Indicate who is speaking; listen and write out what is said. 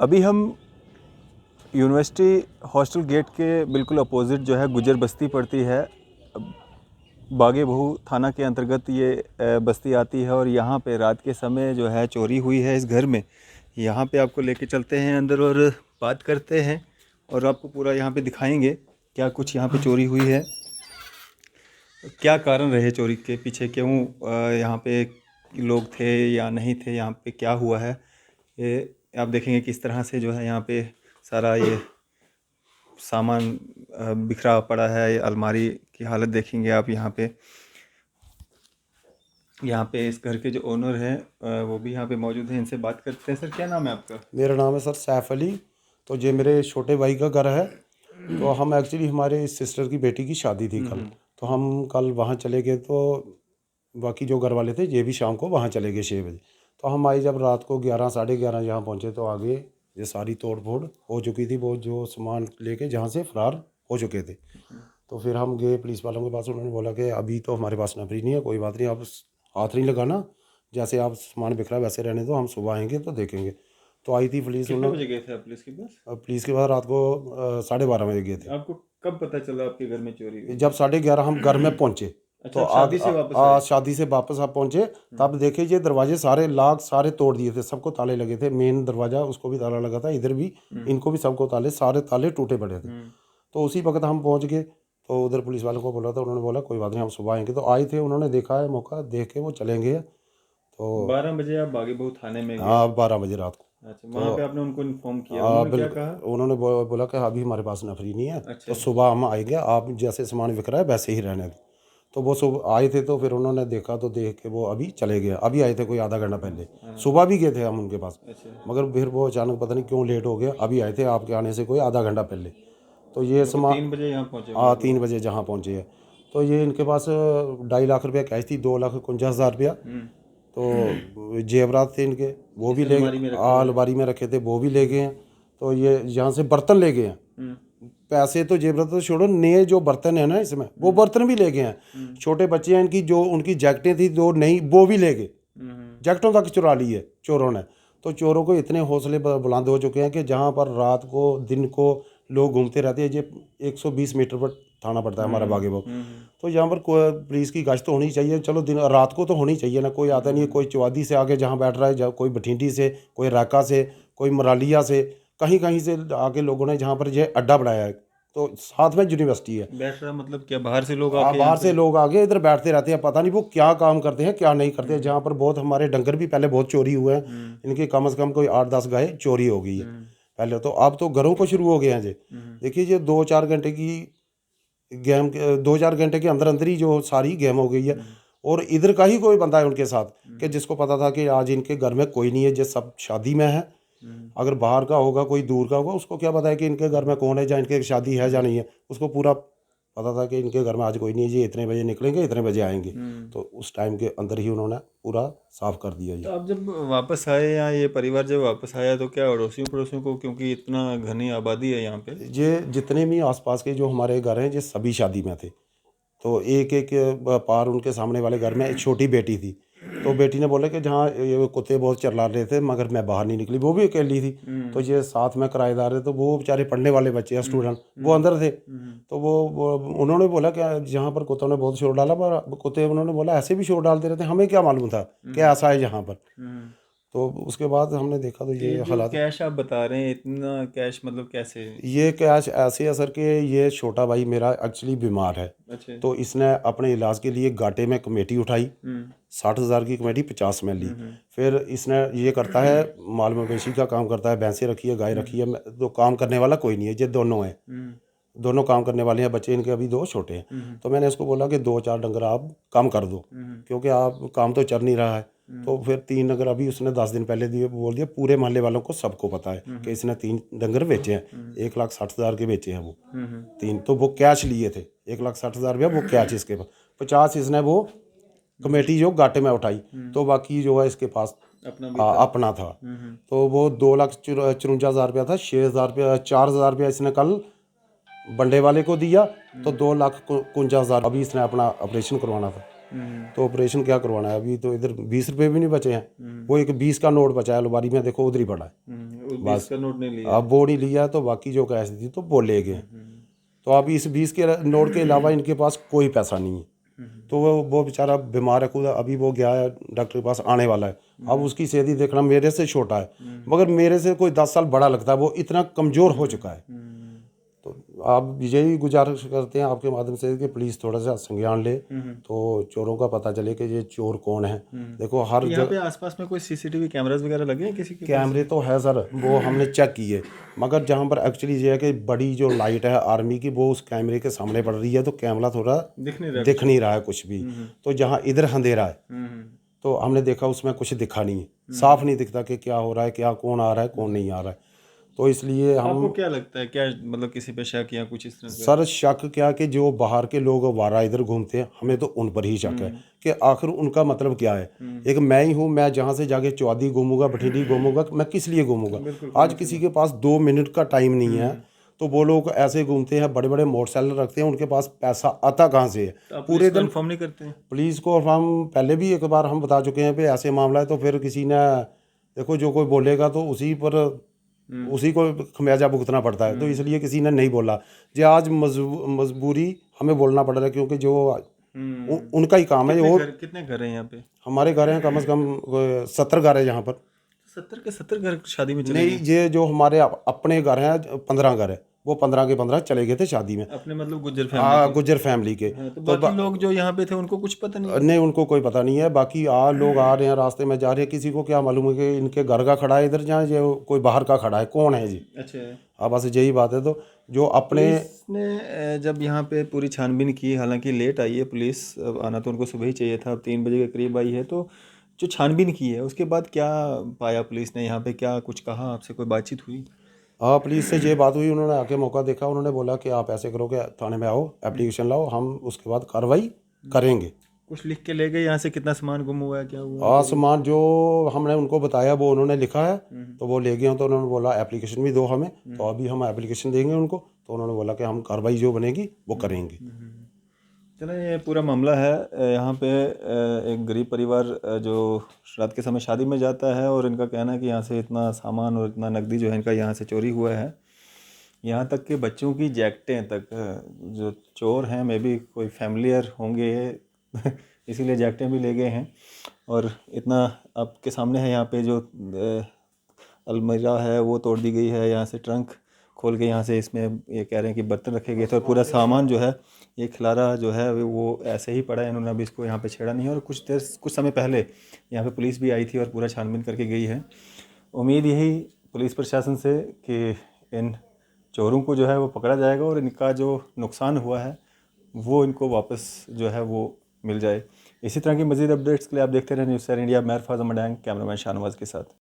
Speaker 1: अभी हम university hostel gate के बिल्कुल अपोज़िट जो है गुजर बस्ती पड़ती है। बागे बहू थाना के अंतर्गत ये बस्ती आती है और यहाँ पे रात के समय जो है चोरी हुई है इस घर में। यहाँ पे आपको लेके चलते हैं अंदर और बात करते हैं और आपको पूरा यहाँ पे दिखाएंगे क्या कुछ यहाँ पे चोरी हुई है, क्या कारण रहे चोरी के पीछे, क्यों यहाँ पे लोग थे या नहीं थे, यहाँ पे क्या हुआ है। ये आप देखेंगे किस तरह से जो है यहाँ पे सारा ये सामान बिखरा पड़ा है। ये अलमारी की हालत देखेंगे आप यहाँ पे इस घर के जो ओनर हैं वो भी यहाँ पे मौजूद हैं, इनसे बात करते हैं। सर क्या नाम है आपका?
Speaker 2: मेरा नाम है सर सैफ अली। तो ये मेरे छोटे भाई का घर है। तो हम एक्चुअली हमारे सिस्टर की बेटी की शादी थी कल, तो हम कल वहाँ चले गए। तो बाकी जो घर वाले थे ये भी शाम को वहाँ चले गए 6 बजे। तो हम आए जब रात को 11 साढ़े 11 यहाँ पहुँचे तो आगे ये सारी तोड़ फोड़ हो चुकी थी। वो जो सामान लेके जहाँ से फरार हो चुके थे। तो फिर हम गए पुलिस वालों के पास। उन्होंने बोला कि अभी तो हमारे पास नफरी नहीं है, कोई बात नहीं, आप हाथ नहीं लगाना, जैसे आप सामान बिखरा वैसे रहने दो, हम सुबह आएंगे तो देखेंगे। तो आई थी पुलिस।
Speaker 1: कितने बजे गए थे आप पुलिस के पास?
Speaker 2: पुलिस के बाद रात को 12:30 बजे गए थे।
Speaker 1: आपको कब पता चला आपके घर में चोरी हुई?
Speaker 2: जब 11:30 हम घर में पहुंचे।
Speaker 1: अच्छा,
Speaker 2: तो
Speaker 1: शादी से वापस आए?
Speaker 2: शादी से वापस आप पहुंचे तब देखे ये दरवाजे सारे लाख सारे तोड़ दिए थे, सबको ताले लगे थे। मेन दरवाजा उसको भी ताला लगा था, इधर भी इनको भी सबको ताले, सारे ताले टूटे पड़े थे। तो उसी वक्त हम पहुंच गए। तो उधर पुलिस वालों को बोला था, उन्होंने बोला कोई बात नहीं हम सुबह आएंगे। तो आए थे, उन्होंने देखा है मौका, देख के वो चलेंगे। तो
Speaker 1: 12 बजे आप बागे बहू थाने में गए?
Speaker 2: हाँ 12 बजे रात को।
Speaker 1: अच्छा, वहाँ पे आपने उनको इन्फॉर्म किया,
Speaker 2: हाँ
Speaker 1: उन्होंने क्या
Speaker 2: बिल्कुल।
Speaker 1: कहा?
Speaker 2: उन्होंने बोला कि अभी हमारे पास नफरी नहीं है।
Speaker 1: अच्छा।
Speaker 2: तो सुबह हम आएंगे, आप जैसे सामान बिक रहा है वैसे ही रहने दो। तो वो सुबह आए थे। तो फिर उन्होंने देखा, तो देख के वो अभी चले गए। अभी आए थे कोई आधा घंटा पहले। सुबह भी गए थे हम उनके पास,
Speaker 1: अच्छा,
Speaker 2: मगर फिर वो अचानक पता नहीं क्यों लेट हो गया। अभी आए थे आपके आने से कोई आधा घंटा पहले। तो ये
Speaker 1: तो 3 बजे यहाँ पहुँचे?
Speaker 2: हाँ 3 बजे जहाँ पहुँचे हैं। तो ये इनके पास 2.5 लाख रुपया कैश थी, 2,49,000 रुपया। तो जेवरात थे इनके, वो भी ले गए। अलमारी में रखे थे, वो भी ले गए हैं। तो ये यहाँ से बर्तन ले गए हैं। पैसे तो जेवरात तो छोड़ो, नए जो बर्तन है ना इसमें, वो बर्तन भी ले गए हैं। छोटे बच्चे हैं इनकी, जो उनकी जैकेटें थी जो नई, वो भी ले गए। जैकेटों तक चुरा ली है चोरों ने। तो चोरों को इतने हौसले बुलंद हो चुके हैं कि जहाँ पर रात को दिन को लोग घूमते रहते हैं। ये 120 मीटर पर थाना पड़ता है हमारा बागे बहु। तो यहाँ पर पुलिस की गश्त तो होनी चाहिए। चलो दिन रात को तो होनी चाहिए ना, कोई आता नहीं है। कोई चौवादी से आके जहाँ बैठ रहा है, कोई बठिंडी से, कोई राका से, कोई मरालिया से, कहीं कहीं से आके लोगों ने जहाँ पर ये अड्डा बनाया है। तो साथ में यूनिवर्सिटी है।
Speaker 1: बैठ रहा मतलब क्या, बाहर से लोग आके?
Speaker 2: बाहर से लोग आगे इधर बैठते रहते हैं, पता नहीं वो क्या काम करते हैं क्या नहीं करते। जहाँ पर बहुत हमारे डंगर भी पहले बहुत चोरी हुए हैं। इनकी कम से कम कोई 8-10 गाय चोरी हो गई है पहले। तो अब तो घरों को शुरू हो गए हैं जी। देखिए ये 2-4 घंटे की गेम, 2-4 घंटे के अंदर अंदर ही जो सारी गेम हो गई है। और इधर का ही कोई बंदा है उनके साथ कि जिसको पता था कि आज इनके घर में कोई नहीं है, जो सब शादी में है। अगर बाहर का होगा, कोई दूर का होगा, उसको क्या पता है कि इनके घर में कौन है, या इनके शादी है या नहीं है। उसको पूरा पता था कि इनके घर में आज कोई नहीं है, ये इतने बजे निकलेंगे, इतने बजे आएंगे। तो उस टाइम के अंदर ही उन्होंने पूरा साफ कर दिया ये।
Speaker 1: तो आप जब वापस आए, या ये परिवार जब वापस आया, तो क्या अड़ोसियों पड़ोसियों को, क्योंकि इतना घनी आबादी है यहाँ पे?
Speaker 2: ये जितने भी आसपास के जो हमारे घर हैं, ये सभी शादी में थे। तो एक एक पार उनके सामने वाले घर में एक छोटी बेटी थी। तो बेटी ने बोला कि जहाँ ये कुत्ते बहुत चिल्ला रहे थे, मगर मैं बाहर नहीं निकली, वो भी अकेली थी। तो ये साथ में किराएदार थे, तो वो बेचारे पढ़ने वाले बच्चे हैं, स्टूडेंट, वो अंदर थे। तो वो उन्होंने बोला कि जहाँ पर कुत्तों ने बहुत शोर डाला, पर कुत्ते, उन्होंने बोला ऐसे भी शोर डालते रहते, हमें क्या मालूम था कि ऐसा है यहाँ पर। तो उसके बाद हमने देखा तो ये हालात।
Speaker 1: कैश आप बता रहे हैं, इतना कैश मतलब कैसे?
Speaker 2: ये कैश ऐसे है सर कि ये छोटा भाई मेरा एक्चुअली बीमार है।
Speaker 1: अच्छा।
Speaker 2: तो इसने अपने इलाज के लिए घाटे में कमेटी उठाई, 60,000 की कमेटी 50 में ली। फिर इसने ये करता है, माल मवेशी का काम करता है, भैंसें रखी है, गाय रखी है। तो काम करने वाला कोई नहीं है, ये दोनों हैं, दोनों काम करने वाले हैं। बच्चे इनके अभी 2 छोटे हैं। तो मैंने इसको बोला कि 2-4 डंगर आप कम कर दो, क्योंकि आप काम तो चल नहीं रहा है। तो फिर 3 डंगर अभी उसने 10 दिन पहले दिए, बोल दिया पूरे मोहल्ले वालों को सबको पता है कि इसने 3 डंगर बेचे हैं। 1,60,000 के बेचे हैं वो 3। तो वो कैश लिए थे, 1,60,000 रुपया वो कैश इसके पास। 50 इसने वो कमेटी जो घाटे में उठाई। तो बाकी जो है इसके पास अपना था। तो वो 2,54,000 रुपया था। 6,000 रुपया, 4,000 रुपया इसने कल बंडे वाले को दिया। तो 2,59,000 अभी इसने अपना ऑपरेशन करवाना था। तो ऑपरेशन क्या करवाना है, अभी तो इधर 20 रुपये भी नहीं बचे हैं। वो एक 20 का नोट बचा है अलमारी में, देखो उधर ही पड़ा है।
Speaker 1: बस का नोट नहीं लिया।
Speaker 2: अब वो नहीं लिया तो बाकी जो कैश थी तो वो ले गए। तो अभी इस 20 के नोट के अलावा इनके पास कोई पैसा नहीं है। तो वो बेचारा बीमार है खुद, अभी वो गया है डॉक्टर के पास, आने वाला है। अब उसकी सेहत देखना, मेरे से छोटा है मगर मेरे से कोई 10 साल बड़ा लगता है, वो इतना कमज़ोर हो चुका है। तो आप यही गुजारिश करते हैं आपके माध्यम से कि पुलिस थोड़ा सा संज्ञान ले, तो चोरों का पता चले कि ये चोर कौन है। देखो हर
Speaker 1: यहाँ पे आसपास में कोई सीसीटीवी कैमरास वगैरह लगे हैं किसी के?
Speaker 2: कैमरे तो है सर, वो हमने चेक किए, मगर जहाँ पर एक्चुअली ये है कि बड़ी जो लाइट है आर्मी की वो उस कैमरे के सामने पड़ रही है, तो कैमरा थोड़ा दिख नहीं रहा है कुछ भी। तो जहाँ इधर अंधेरा है तो हमने देखा उसमें कुछ दिखा नहीं है, साफ नहीं दिखता कि क्या हो रहा है, क्या कौन आ रहा है कौन नहीं आ रहा है। तो इसलिए
Speaker 1: आपको क्या लगता है, क्या मतलब किसी पे शक या कुछ इस तरह से?
Speaker 2: सर शक क्या कि जो बाहर के लोग वारा इधर घूमते हैं, हमें तो उन पर ही शक है कि आखिर उनका मतलब क्या है। एक मैं ही हूँ, मैं जहाँ से जाके चौधरी घूमूंगा, बठिंडी घूमूंगा, मैं किस लिए घूमूंगा? आज किसी के पास 2 मिनट का टाइम नहीं है, तो वो लोग ऐसे घूमते हैं, बड़े बड़े मोटरसाइकिल रखते हैं, उनके पास पैसा आता कहाँ से है?
Speaker 1: तो
Speaker 2: पूरे दिन
Speaker 1: कंफर्म नहीं करते हैं
Speaker 2: पुलिस को। हम पहले भी एक बार हम बता चुके हैं कि ऐसे मामला है, तो फिर किसी ने, देखो जो कोई बोलेगा तो उसी को खमियाजा भुगतना पड़ता है। तो इसलिए किसी ने नहीं बोला, जो आज मजबूरी हमें बोलना पड़ रहा है, क्योंकि जो उनका ही काम है। और
Speaker 1: कितने घर हैं यहाँ पे?
Speaker 2: हमारे घर हैं कम से कम 70 घर है यहाँ पर।
Speaker 1: 70 के 70 घर शादी में चले
Speaker 2: नहीं, ये जो हमारे अपने घर हैं 15 घर है, वो 15 के 15 चले गए थे शादी में,
Speaker 1: अपने मतलब गुज्जर फैमिली
Speaker 2: हाँ गुज्जर फैमिली के।
Speaker 1: तो बाकी लोग जो यहाँ पे थे उनको कुछ पता नहीं?
Speaker 2: नहीं, उनको कोई पता नहीं है। बाकी लोग आ रहे हैं, रास्ते में जा रहे हैं, किसी को क्या मालूम है कि इनके घर का खड़ा है इधर, जहाँ ये कोई बाहर का खड़ा है, कौन है जी?
Speaker 1: अच्छा।
Speaker 2: हाँ बस यही बात है। तो जो अपने
Speaker 1: ने जब यहाँ पे पूरी छानबीन की, हालांकि लेट आई है पुलिस, अब आना तो उनको सुबह ही चाहिए था, अब 3 बजे के करीब आई है, तो जो छानबीन की है उसके बाद क्या पाया पुलिस ने यहाँ पे, क्या कुछ कहा आपसे, कोई बातचीत हुई?
Speaker 2: हाँ, पुलिस से ये बात हुई, उन्होंने आके मौका देखा, उन्होंने बोला कि आप ऐसे करो कि थाने में आओ, एप्लीकेशन लाओ, हम उसके बाद कार्रवाई करेंगे।
Speaker 1: कुछ लिख के ले गए यहाँ से? कितना सामान गुम हुआ है, क्या हुआ?
Speaker 2: हाँ, सामान जो हमने उनको बताया वो उन्होंने लिखा है, तो वो ले गए। तो उन्होंने बोला एप्लीकेशन भी दो हमें, तो अभी हम एप्लीकेशन देंगे उनको, तो उन्होंने बोला कि हम कार्रवाई जो बनेगी वो करेंगे।
Speaker 1: चलो, ये पूरा मामला है यहाँ पे एक गरीब परिवार जो रात के समय शादी में जाता है, और इनका कहना है कि यहाँ से इतना सामान और इतना नकदी जो है इनका यहाँ से चोरी हुआ है, यहाँ तक कि बच्चों की जैकेटें तक। जो चोर हैं मे भी कोई फैमिलियर होंगे इसीलिए जैकेटें भी ले गए हैं। और इतना आपके सामने है, यहाँ पे जो अलमीरा है वो तोड़ दी गई है, यहाँ से ट्रंक खोल के यहाँ से इसमें ये कह रहे हैं कि बर्तन रखे गए थे, और पूरा सामान जो है ये खिलारा जो है वो ऐसे ही पड़ा है, इन्होंने अभी इसको यहाँ पे छेड़ा नहीं है। और कुछ समय पहले यहाँ पे पुलिस भी आई थी और पूरा छानबीन करके गई है। उम्मीद यही पुलिस प्रशासन से कि इन चोरों को जो है वो पकड़ा जाएगा, और इनका जो नुकसान हुआ है वो इनको वापस जो है वो मिल जाए। इसी तरह की मज़ीद अपडेट्स के लिए आप देखते रहें न्यूज़ 7 इंडिया। मैं अरफाज अहमद, कैमरामैन शाहनवाज के साथ।